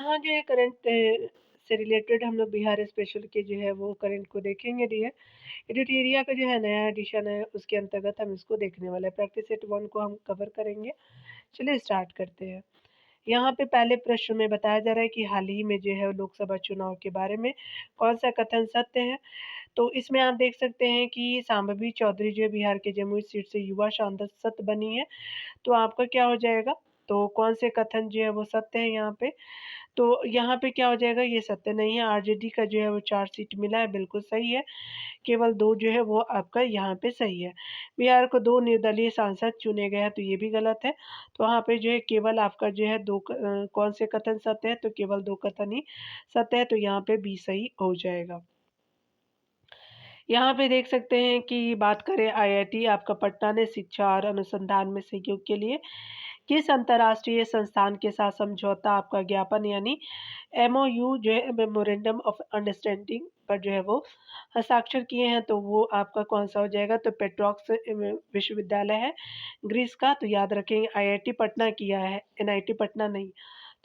हाँ, जो है करंट से रिलेटेड हम लोग बिहार स्पेशल के जो है वो करंट को देखेंगे डी है। एडिटोरिया का जो है नया एडिशन है उसके अंतर्गत हम इसको देखने वाले हैं। प्रैक्टिस सेट 1 को हम कवर करेंगे। चलिए स्टार्ट करते हैं। यहाँ पे पहले प्रश्न में बताया जा रहा है कि हाल ही में जो है लोकसभा चुनाव के बारे में कौन-सा कथन सत्य है? तो इसमें आप देख सकते हैं कि शांभवी चौधरी जो है बिहार के जमुई सीट से युवा सांसद बनी है। तो आपका क्या हो जाएगा? तो कौन से कथन जो है वो सत्य है यहाँ पे? तो यहाँ पे क्या हो जाएगा, ये सत्य नहीं है। आरजेडी का जो है वो 4 सीट मिला है, बिल्कुल सही है। केवल 2 जो है वो आपका यहाँ पे सही है। बिहार को 2 निर्दलीय सांसद चुने गए हैं, तो ये भी गलत है। तो वहाँ पे जो है केवल आपका जो है कौन से कथन सत्य है, तो केवल 2 कथन ही सत्य है, तो यहाँ पे बी सही हो जाएगा। यहाँ पे देख सकते हैं कि बात करें आईआईटी आपका पटना ने शिक्षा और अनुसंधान में सहयोग के लिए किस अंतर्राष्ट्रीय संस्थान के साथ समझौता आपका ज्ञापन यानी एमओयू जो है मेमोरेंडम ऑफ अंडरस्टैंडिंग पर जो है वो हस्ताक्षर किए हैं, तो वो आपका कौन-सा हो जाएगा? तो पेट्रॉक्स विश्वविद्यालय है ग्रीस का, तो याद रखेंगे आईआईटी पटना किया है, एनआईटी पटना नहीं।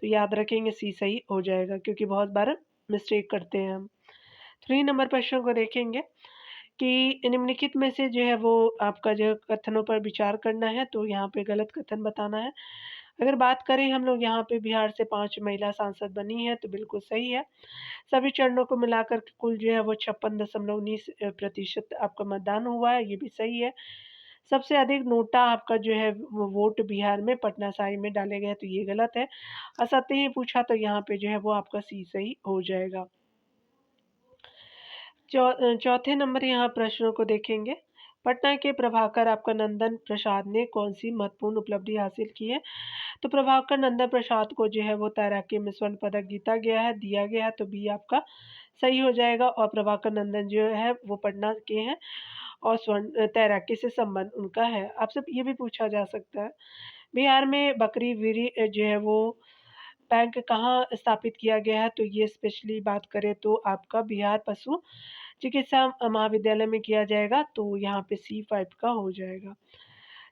तो याद रखेंगे सी सही हो जाएगा क्योंकि बहुत बार मिस्टेक करते हैं हम। 3 नंबर प्रश्न को देखेंगे कि निम्नलिखित में से जो है वो आपका जो कथनों पर विचार करना है, तो यहाँ पे गलत कथन बताना है। अगर बात करें हम लोग यहाँ पे बिहार से 5 महिला सांसद बनी हैं, तो बिल्कुल सही है। सभी चरणों को मिलाकर के कुल जो है वो 56.19 प्रतिशत आपका मतदान हुआ है, ये भी सही है। सबसे अधिक नोटा आपका जो है वो वोट बिहार में पटना साहिब में डाले गए, तो ये गलत है। असत्य ही पूछा तो यहाँ पे जो है वो आपका सी सही हो जाएगा। चौथे नंबर यहाँ प्रश्नों को देखेंगे। पटना के प्रभाकर आपका नंदन प्रसाद ने कौन-सी महत्वपूर्ण उपलब्धि हासिल की है? तो प्रभाकर नंदन प्रसाद को जो है वो तैराकी में स्वर्ण पदक दिया गया है, तो बी आपका सही हो जाएगा और प्रभाकर नंदन जो है वो पटना के हैं और तैराकी से संबंध उनका है। आपसे ये भी पूछा जा सकता है, बिहार में बकरी विरी जो है वो बैंक कहाँ स्थापित किया गया है? तो ये स्पेशली बात करें तो आपका बिहार पशु चिकित्सा महाविद्यालय में किया जाएगा, तो यहाँ पे C5 का हो जाएगा।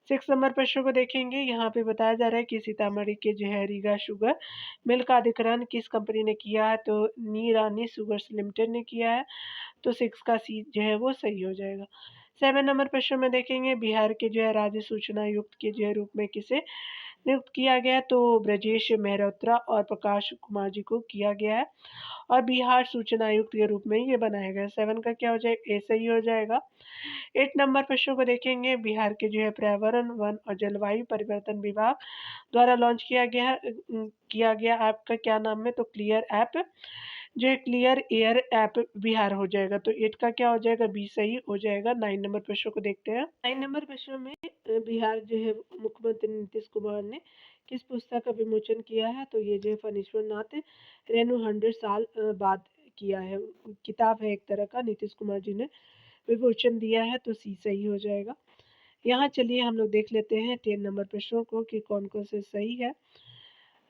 6 नंबर प्रश्न को देखेंगे, यहाँ पे बताया जा रहा है कि सीतामढ़ी के जो है रीगा शुगर मिल का अधिग्रहण किस कंपनी ने किया है? तो नी रानी शुगर्स लिमिटेड ने किया है, तो 6 का सी जो है वो सही हो जाएगा। 7 नंबर प्रश्न में देखेंगे, बिहार के जो है राज्य सूचना आयुक्त के जो है रूप में किसे नियुक्त किया गया? तो ब्रजेश मेहरोत्रा और प्रकाश कुमार जी को किया गया है और बिहार सूचना आयुक्त के रूप में ये बनाया गया है। 7 का क्या हो जाएगा? ए सही हो जाएगा। 8 नंबर प्रश्न को देखेंगे, बिहार के जो है पर्यावरण, वन और जलवायु परिवर्तन विभाग द्वारा लॉन्च किया गया ऐप का क्या नाम है? तो क्लियर ऐप जो है क्लियर एयर ऐप बिहार हो जाएगा, तो 8 का क्या हो जाएगा? बी सही हो जाएगा। 9 नंबर प्रश्न को देखते हैं। 9 नंबर प्रश्न में बिहार जो है मुख्यमंत्री नीतीश कुमार ने किस पुस्तक का विमोचन किया है? तो ये जो है फणीश्वर नाथ रेणु 100 साल बाद किया है। किताब है एक तरह का, नीतीश कुमार जी ने विमोचन दिया है, तो सी सही हो जाएगा। यहाँ चलिए हम लोग देख लेते हैं 10 नंबर प्रश्नों को कि कौन-कौन से सही है।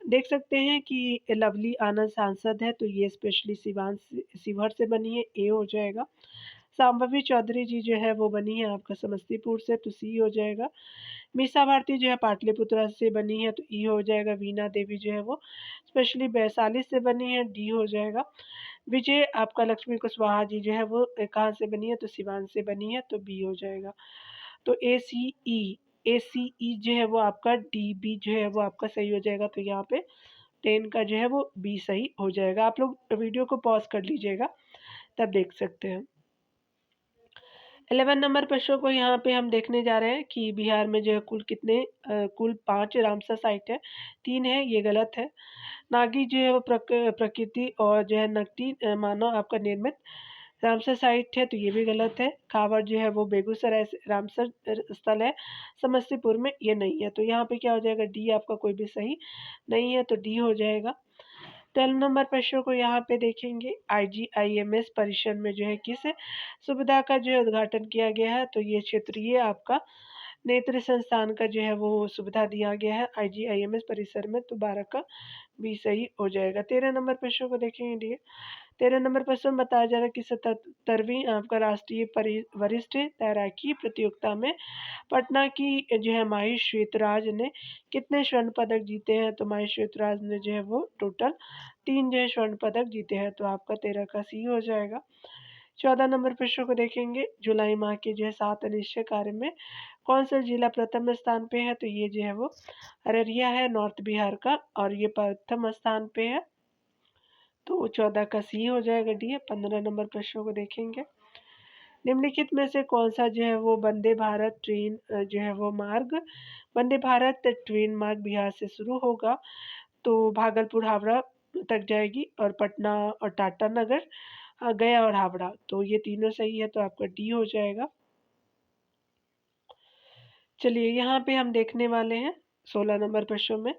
देख सकते हैं कि लवली आनंद सांसद है, तो ये स्पेशली शिवहर से बनी है, ए हो जाएगा। शांभवी चौधरी जी जो है वो बनी है आपका समस्तीपुर से, तो सी हो जाएगा। मीसा भारती जो है पाटलिपुत्रा से बनी है, तो ई हो जाएगा। वीणा देवी जो है वो स्पेशली वैशाली से बनी है, डी हो जाएगा। विजय आपका लक्ष्मी कुशवाहा जी जो है वो कहाँ से बनी है? तो सिवान से बनी है, तो बी हो जाएगा। तो एसीई जो है वो आपका डीबी जो है वो आपका सही हो जाएगा, तो यहाँ पे 10 का जो है वो बी सही हो जाएगा। आप लोग वीडियो को पॉज़ कर लीजिएगा, तब देख सकते हैं। 11 नंबर प्रश्न को यहाँ पे हम देखने जा रहे हैं कि बिहार में जो है कुल 5 रामसर साइट है, 3 है, ये गलत है। नागी जो है वो प्रकृति और जो है नकटी मानव आपका निर्मित रामसर साइट है, तो ये भी गलत है। काँवड़ जो है वो बेगूसराय से रामसर स्थल है, समस्तीपुर में ये नहीं है, तो यहाँ पे क्या हो जाएगा? डी आपका कोई भी सही नहीं है, तो डी हो जाएगा। 12 नंबर प्रश्न को यहाँ पे देखेंगे, आईजीआईएमएस परिसर में जो है किस सुविधा का जो है उद्घाटन किया गया है? तो ये क्षेत्रीय आपका नेत्र संस्थान का जो है वो सुविधा दिया गया है IGIMS परिसर में, तो 12 का बी सही हो जाएगा। 13 नंबर प्रश्न को देखेंगे डियर। 13 नंबर प्रश्न में बताया जा रहा है कि 77वीं आपका राष्ट्रीय वरिष्ठ तैराकी प्रतियोगिता में पटना की जो है माही श्वेतराज ने कितने स्वर्ण पदक जीते हैं? तो माही श्वेतराज ने जो है वो टोटल 3 जो है स्वर्ण पदक जीते हैं, तो आपका 13 का सी हो जाएगा। 14 नंबर प्रश्न को देखेंगे। जुलाई माह के जो है 7 अनिश्चय कार्य में कौन सा जिला प्रथम स्थान पे है? तो ये जो है वो अररिया है, नॉर्थ बिहार का, और ये प्रथम स्थान पे है, तो 14 का सी हो जाएगा डी। 15 नंबर प्रश्नों को देखेंगे। निम्नलिखित में से कौन सा जो है वो वंदे भारत ट्रेन जो है वो मार्ग, वंदे भारत ट्रेन मार्ग बिहार से शुरू होगा, तो भागलपुर हावड़ा तक जाएगी, और पटना और टाटा नगर, गया और हावड़ा, तो ये तीनों सही है, तो आपका डी हो जाएगा। चलिए यहाँ पे हम देखने वाले हैं 16 नंबर प्रश्न में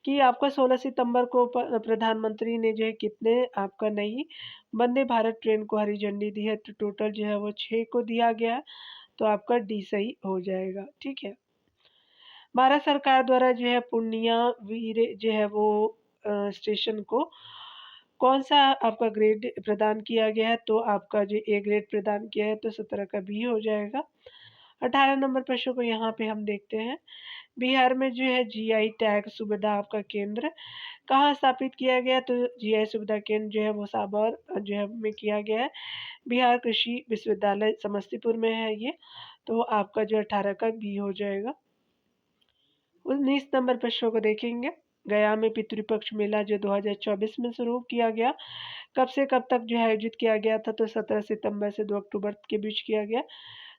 कि आपका 16 सितंबर को प्रधानमंत्री ने जो है कितने आपका नई वंदे भारत ट्रेन को हरी झंडी दी है? तो टोटल जो है वो 6 को दिया गया है, तो आपका डी सही हो जाएगा। ठीक है। भारत सरकार द्वारा जो है पूर्णिया वीर जो है वो स्टेशन को कौन सा आपका ग्रेड प्रदान किया गया है? तो आपका जो ए ग्रेड प्रदान किया है, तो 17 का बी हो जाएगा। 18 नंबर प्रश्न को यहाँ पे हम देखते हैं। बिहार में जो है GI टैग सुविधा आपका केंद्र कहाँ स्थापित किया गया? तो GI सुविधा केंद्र जो है वो साबर जो है में किया गया है। बिहार कृषि विश्वविद्यालय समस्तीपुर में है ये, तो आपका जो 18 का बी हो जाएगा। 19 नंबर प्रश्नों को देखेंगे। गया में पितृपक्ष मेला जो 2024 में शुरू किया गया, कब से कब तक जो है आयोजित किया गया था? तो 17 सितंबर से 2 अक्टूबर के बीच किया गया,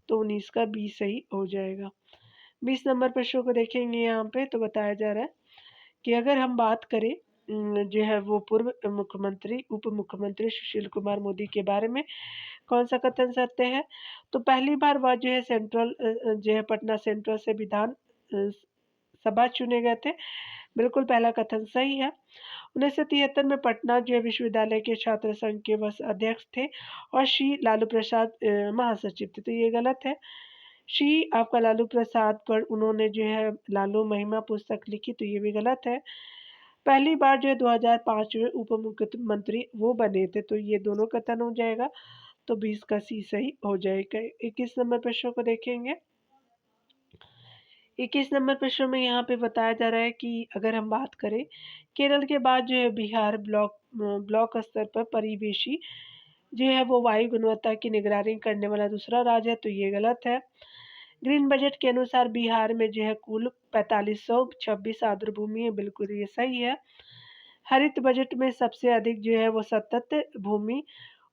तो 19 का बी सही हो जाएगा। 20 नंबर प्रश्नों को देखेंगे यहाँ पे, तो बताया जा रहा है कि अगर हम बात करें जो है वो पूर्व मुख्यमंत्री उप मुख्यमंत्री सुशील कुमार मोदी के बारे में कौन सा कथन सत्य है? तो पहली बार वह जो है सेंट्रल जो है पटना सेंट्रल से विधान सभा चुने गए थे, बिल्कुल पहला कथन सही है। 1973 में पटना जो है विश्वविद्यालय के छात्र संघ के वह अध्यक्ष थे, और श्री लालू प्रसाद महासचिव थे, तो ये गलत है। श्री आपका लालू प्रसाद पर उन्होंने जो है लालू महिमा पुस्तक लिखी, तो ये भी गलत है। पहली बार जो है 2005 में उप मुख्यमंत्री वो बने थे, तो ये दोनों कथन हो जाएगा, तो 20 का सी सही हो जाएगा। 21 नंबर प्रश्न को देखेंगे। 21 नंबर प्रश्न में यहाँ पे बताया जा रहा है कि अगर हम बात करें केरल के बाद जो है बिहार ब्लॉक स्तर पर परिवेशी जो है वो वायु गुणवत्ता की निगरानी करने वाला दूसरा राज्य है, तो ये गलत है। ग्रीन बजट के अनुसार बिहार में जो है कुल 4526 आर्द्र भूमि है, बिल्कुल ये सही है। हरित बजट में सबसे अधिक जो है वो सतत भूमि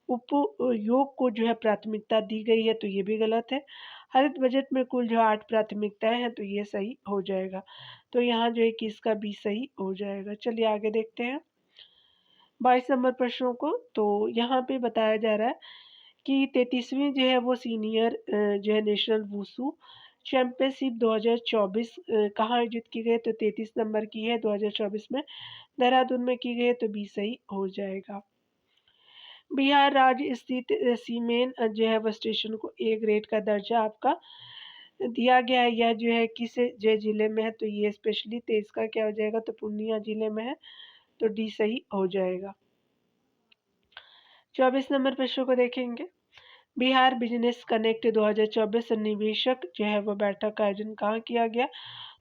उपयोग को जो है प्राथमिकता दी गई है, तो ये भी गलत है। हरित बजट में कुल जो 8 प्राथमिकताएं हैं, तो ये सही हो जाएगा। तो यहाँ जो है कि इसका बी सही हो जाएगा। चलिए आगे देखते हैं 22 नंबर प्रश्नों को। तो यहाँ पे बताया जा रहा है कि 33वीं जो है वो सीनियर जो है नेशनल वुशु चैंपियनशिप 2024 कहाँ आयोजित की गई? तो 33 नंबर की है, 2024 में देहरादून में की गई, तो बी सही हो जाएगा। बिहार राज्य स्थित सीमेन जो है वो स्टेशन को ए ग्रेड का दर्जा आपका दिया गया है। यह जो है किस जो जिले में है? तो ये स्पेशली 23 का क्या हो जाएगा? तो पूर्णिया जिले में है, तो डी सही हो जाएगा। 24 नंबर प्रश्न को देखेंगे। बिहार बिजनेस कनेक्ट 2024 निवेशक जो है वो बैठक का आयोजन कहाँ किया गया?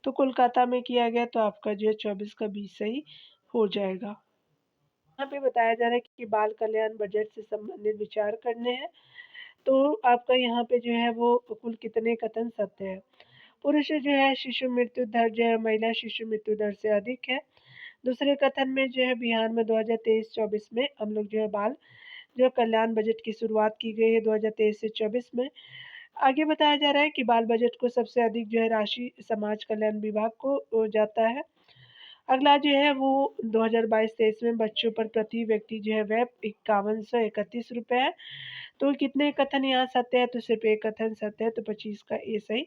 तो कोलकाता में किया गया, तो आपका जो है 24 का बी सही हो जाएगा। यहाँ पे बताया जा रहा है कि बाल कल्याण बजट से संबंधित विचार करने हैं, तो आपका यहाँ पे जो है वो कुल कितने कथन सत्य है? पुरुष जो है शिशु मृत्यु दर जो है महिला शिशु मृत्यु दर से अधिक है। दूसरे कथन में जो है बिहार में 2023-24 में हम लोग जो है बाल जो कल्याण बजट की शुरुआत की गई है 2023 से 24 में। आगे बताया जा रहा है कि बाल बजट को सबसे अधिक जो है राशि समाज कल्याण विभाग को जाता है। अगला जो है वो 2022-23 में बच्चों पर प्रति व्यक्ति जो है वह 5131 रुपये है। तो कितने कथन यहाँ सत्य है? तो सिर्फ एक कथन सत्य है, तो 25 का ए सही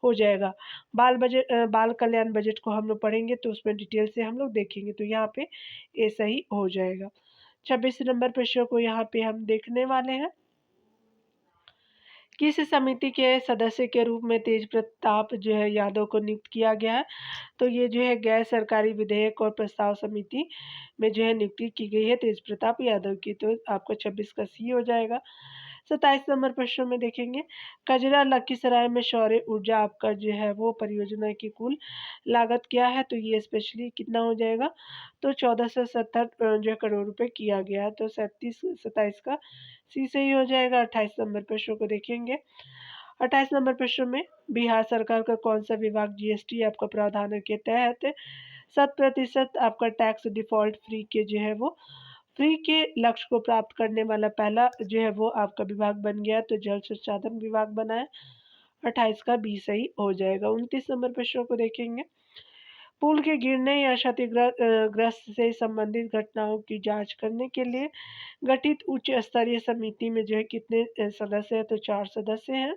हो जाएगा। बाल कल्याण बजट को हम लोग पढ़ेंगे, तो उसमें डिटेल से हम लोग देखेंगे, तो यहाँ पे ए सही हो जाएगा। 26 नंबर प्रश्न को यहाँ पे हम देखने वाले हैं किस समिति के सदस्य के रूप में तेज प्रताप जो है यादव को नियुक्त किया गया है? तो ये जो है गैर सरकारी विधेयक और प्रस्ताव समिति में जो है नियुक्ति की गई है तेज प्रताप यादव की। तो आपका 26 का सी हो जाएगा। 27 नंबर प्रश्न में देखेंगे, कजरा लखीसराय में सौर ऊर्जा आपका जो है वो परियोजना की कुल लागत क्या है? तो ये स्पेशली कितना हो जाएगा? तो 1470 जो है करोड़ रुपए किया गया है। तो 27 का सी सही हो जाएगा। 28 नंबर प्रश्न को देखेंगे। 28 नंबर प्रश्न में बिहार सरकार का कौन सा विभाग जीएसटी आपका प्रावधानों के तहत 100% आपका टैक्स डिफॉल्ट फ्री के जो है वो फ्री के लक्ष्य को प्राप्त करने वाला पहला जो है वो आपका विभाग बन गया? तो जल संसाधन विभाग बना है। 28 का बी सही हो जाएगा। 29 नंबर प्रश्न को देखेंगे। पुल के गिरने या क्षतिग्रस्त से संबंधित घटनाओं की जांच करने के लिए गठित उच्च स्तरीय समिति में जो है कितने सदस्य हैं? तो 4 सदस्य हैं।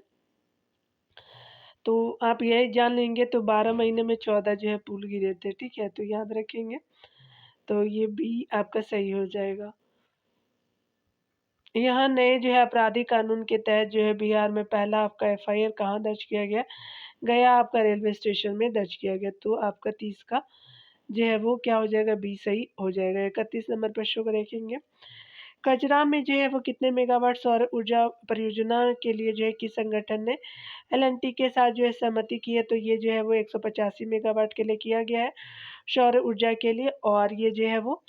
तो आप यही जान लेंगे। तो 12 महीने में 14 जो है पुल गिरे थे, ठीक है, तो याद रखेंगे। तो ये बी आपका सही हो जाएगा। यहाँ नए जो है आपराधिक कानून के तहत जो है बिहार में पहला आपका एफआईआर कहाँ दर्ज किया गया? गया आपका रेलवे स्टेशन में दर्ज किया गया। तो आपका 30 का जो है वो क्या हो जाएगा? बी सही हो जाएगा। 31 नंबर प्रश्न को देखेंगे। कचरा में जो है वो कितने मेगावाट सौर ऊर्जा परियोजना के लिए जो है किस संगठन ने एलएनटी के साथ जो है सहमति की है? तो ये जो है वो 185 मेगावाट के लिए किया गया है सौर ऊर्जा के लिए। और ये जो है वो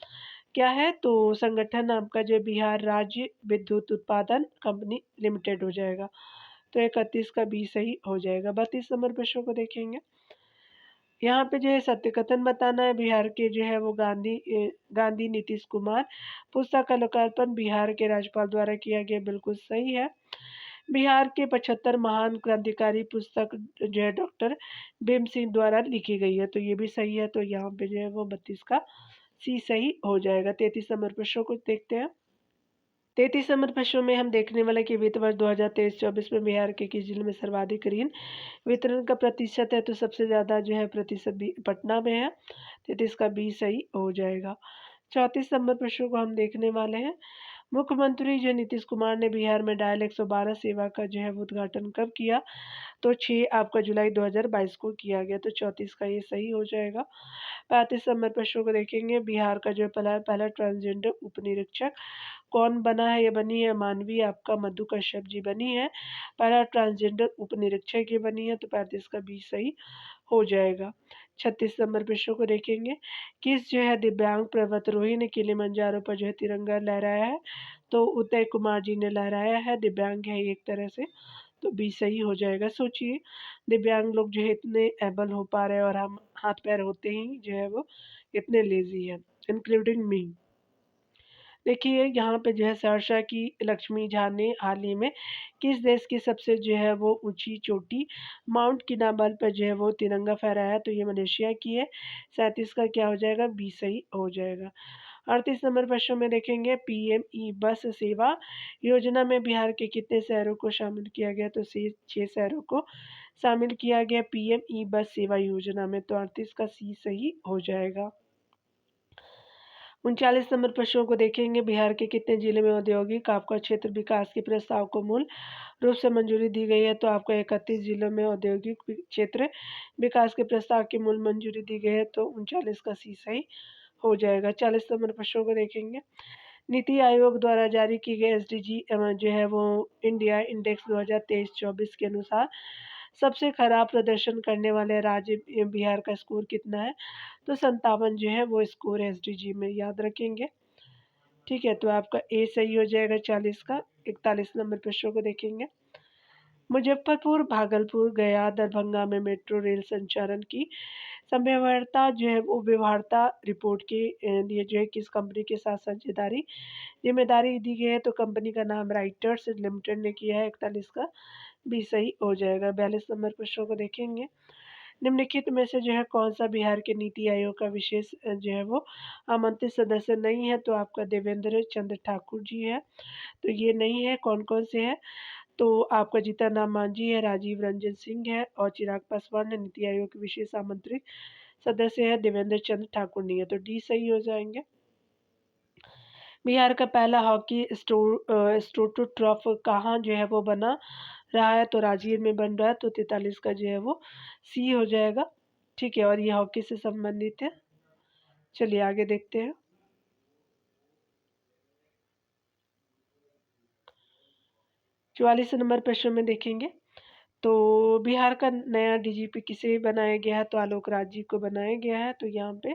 क्या है? तो संगठन आपका जो बिहार राज्य विद्युत उत्पादन कंपनी लिमिटेड हो जाएगा। तो 31 का बी सही हो जाएगा। 32 नंबर प्रश्न को देखेंगे। यहाँ पे जो है सत्य कथन बताना है। बिहार के जो है वो गांधी नीतीश कुमार पुस्तक का लोकार्पण बिहार के राज्यपाल द्वारा किया गया, बिल्कुल सही है। बिहार के 75 महान क्रांतिकारी पुस्तक जो है डॉक्टर भीम सिंह द्वारा लिखी गई है। तो ये भी सही है। तो यहाँ पे जो है वो 32 का सी सही हो जाएगा। 33 नंबर प्रश्नों को देखते हैं। 33 नंबर प्रश्न में हम देखने वाले कि वित्त वर्ष 2023-24 में बिहार के किस जिले में सर्वाधिक ऋण वितरण का प्रतिशत है? तो सबसे ज़्यादा जो है प्रतिशत भी पटना में है। 33 का बी सही हो जाएगा। 34 नंबर प्रश्न को हम देखने वाले हैं। मुख्यमंत्री जो नीतीश कुमार ने बिहार में डायल 112 सेवा का जो है वो उद्घाटन कब किया? तो 6 आपका जुलाई 2022 को किया गया। तो 34 का ये सही हो जाएगा। 35 नंबर प्रश्न को देखेंगे। बिहार का जो पहला पहला ट्रांसजेंडर उप निरीक्षक कौन बना है? ये बनी है मानवी आपका मधु कश्यप जी बनी है। पहला ट्रांसजेंडर उप निरीक्षक ये बनी है। तो 35 का बी सही हो जाएगा। 36 नंबर प्रश्न को देखेंगे। किस जो है दिव्यांग पर्वतारोही ने किलिमंजारो पर जो है तिरंगा लहराया है? तो उदय कुमार जी ने लहराया है। दिव्यांग है एक तरह से। तो बी सही हो जाएगा। सोचिए दिव्यांग लोग जो है इतने एबल हो पा रहे हैं और हम हाथ पैर होते ही जो है वो इतने लेजी हैं, इंक्लूडिंग मी। देखिए यहाँ पे जो है सहरसा की लक्ष्मी झा ने हाल ही में किस देश की सबसे जो है वो ऊंची चोटी माउंट किनाबाल पर जो है वो तिरंगा फहराया? तो ये मलेशिया की है। 37 का क्या हो जाएगा? बी सही हो जाएगा। 38 नंबर प्रश्न में देखेंगे। पीएम ई बस सेवा योजना में बिहार के कितने शहरों को शामिल किया गया? तो 6 शहरों को शामिल किया गया पीएम ई बस सेवा योजना में। तो 38 का सी सही हो जाएगा। 39 नंबर प्रश्नों को देखेंगे। बिहार के कितने जिले में औद्योगिक आपका क्षेत्र विकास के प्रस्ताव को मूल रूप से मंजूरी दी गई है? तो आपको 31 जिलों में औद्योगिक क्षेत्र विकास के प्रस्ताव की मूल मंजूरी दी गई है। तो 39 का सी सही हो जाएगा। 40 नंबर प्रश्नों को देखेंगे। नीति आयोग द्वारा जारी की गई एसडीजी जो है वो इंडिया इंडेक्स 2023-24 के अनुसार सबसे खराब प्रदर्शन करने वाले राज्य बिहार का स्कोर कितना है? तो 57 जो है वो स्कोर है एसडीजी में, याद रखेंगे। ठीक है, तो आपका ए सही हो जाएगा 40 का। 41 नंबर प्रश्नों को देखेंगे। मुजफ्फरपुर, भागलपुर, गया, दरभंगा में मेट्रो रेल संचालन की संभाव्यता जो है वो व्यवहार्यता रिपोर्ट के लिए जो है किस कंपनी के साथ साझेदारी जिम्मेदारी दी गई है? तो कंपनी का नाम राइटर्स लिमिटेड ने किया है। 41 का भी सही हो जाएगा। 42 नंबर प्रश्नों को देखेंगे। निम्नलिखित में से जो है कौन सा बिहार के नीति आयोग का विशेष जो है वो आमंत्रित सदस्य नहीं है? तो आपका देवेंद्र चंद्र ठाकुर जी है। तो ये नहीं है। कौन कौन से है? तो आपका जीतन राम मांझी है, राजीव रंजन सिंह है और चिराग पासवान है। नीति आयोग के विशेष आमंत्रित सदस्य है देवेंद्र चंद्र ठाकुर नहीं है। तो डी सही हो जाएंगे। बिहार का पहला हॉकी स्टोटो ट्रॉफ कहाँ जो है वो बना? रहा है तो राजगीर में बन रहा है, तो 43 का जो है वो सी हो जाएगा। ठीक है, और ये हॉकी से संबंधित है। चलिए आगे देखते हैं। 44 नंबर प्रश्न में देखेंगे, तो बिहार का नया डीजीपी किसे बनाया गया है, तो आलोक राज जी को बनाया गया है। तो यहाँ पे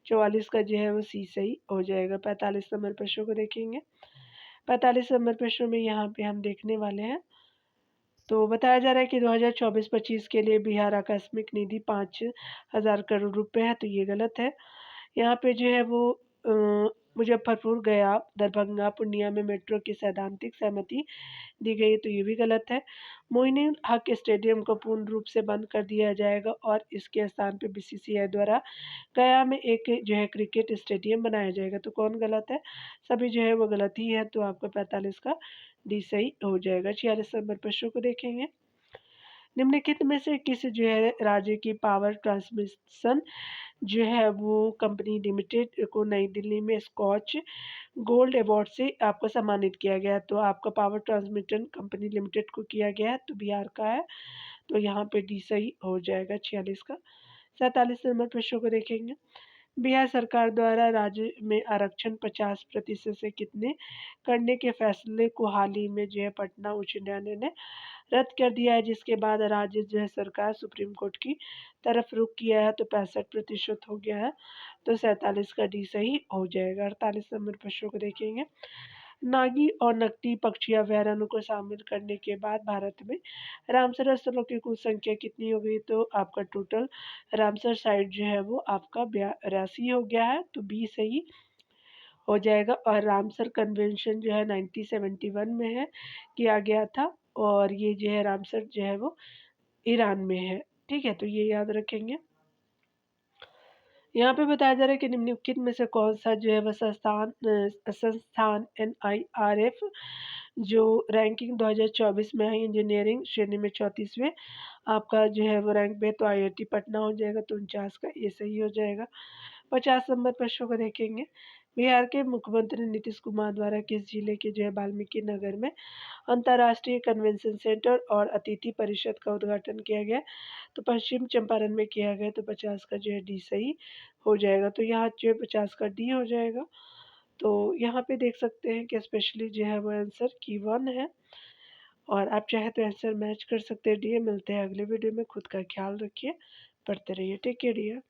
44 का जो है वो सी सही हो जाएगा। 45 नंबर प्रश्न को देखेंगे। 45 नंबर प्रश्न में यहाँ पे हम देखने वाले हैं, तो बताया जा रहा है कि 2024-25 के लिए बिहार आकस्मिक निधि 5,000 करोड़ रुपए है, तो ये गलत है। यहाँ पे जो है वो मुजफ्फरपुर, गया, दरभंगा, पूर्णिया में मेट्रो की सैद्धांतिक सहमति दी गई है, तो ये भी गलत है। मोइनुल हक स्टेडियम को पूर्ण रूप से बंद कर दिया जाएगा और इसके स्थान पे बीसीसीआई द्वारा गया में एक जो है क्रिकेट स्टेडियम बनाया जाएगा, तो कौन गलत है? सभी जो है वो गलत ही है, तो आपका 45 का डी सही हो जाएगा। 46 नंबर प्रश्न को देखेंगे। निम्नलिखित में से किस जो है राज्य की पावर ट्रांसमिशन जो है वो कंपनी लिमिटेड को नई दिल्ली में स्कॉच गोल्ड अवार्ड से आपको सम्मानित किया गया है? तो आपका पावर ट्रांसमिशन कंपनी लिमिटेड को किया गया है, तो बिहार का है, तो यहाँ पे डी सही हो जाएगा 46 का। 47 नंबर प्रश्न को देखेंगे। बिहार सरकार द्वारा राज्य में आरक्षण 50% से कितने करने के फैसले को हाल ही में जो है पटना उच्च न्यायालय ने रद्द कर दिया है, जिसके बाद राज्य जो है सरकार सुप्रीम कोर्ट की तरफ रुख किया है, तो 65% हो गया है, तो 47 का डी सही हो जाएगा। 48 नंबर प्रश्न को देखेंगे। नागी और नकटी पक्षी अभयारण्य को शामिल करने के बाद भारत में रामसर स्थलों की कुल संख्या कितनी हो गई? तो आपका टोटल रामसर साइट जो है वो आपका 82 हो गया है, तो बी सही हो जाएगा। और रामसर कन्वेंशन जो है 1971 में है किया गया था, और ये जो है रामसर जो है वो ईरान में है। ठीक है, तो ये याद रखेंगे। यहाँ पे बताया जा रहा है कि निम्नलिखित में से कौन सा जो है वह संस्थान NIRF जो रैंकिंग 2024 में है इंजीनियरिंग श्रेणी में 34वें आपका जो है वो रैंक पे, तो IIT पटना हो जाएगा, तो 49 का ये सही हो जाएगा। 50 नंबर प्रश्नों को देखेंगे। बिहार के मुख्यमंत्री नीतीश कुमार द्वारा किस जिले के जो है वाल्मीकि नगर में अंतर्राष्ट्रीय कन्वेंशन सेंटर और अतिथि परिषद का उद्घाटन किया गया? तो पश्चिम चंपारण में किया गया, तो 50 का जो है डी सही हो जाएगा। तो यहाँ जो है 50 का डी हो जाएगा। तो यहाँ पे देख सकते हैं कि स्पेशली जो है वो आंसर की 1 है, और आप चाहे तो आंसर मैच कर सकते हैं डी। मिलते हैं अगले वीडियो में। खुद का ख्याल रखिए, पढ़ते रहिए। Take care dear.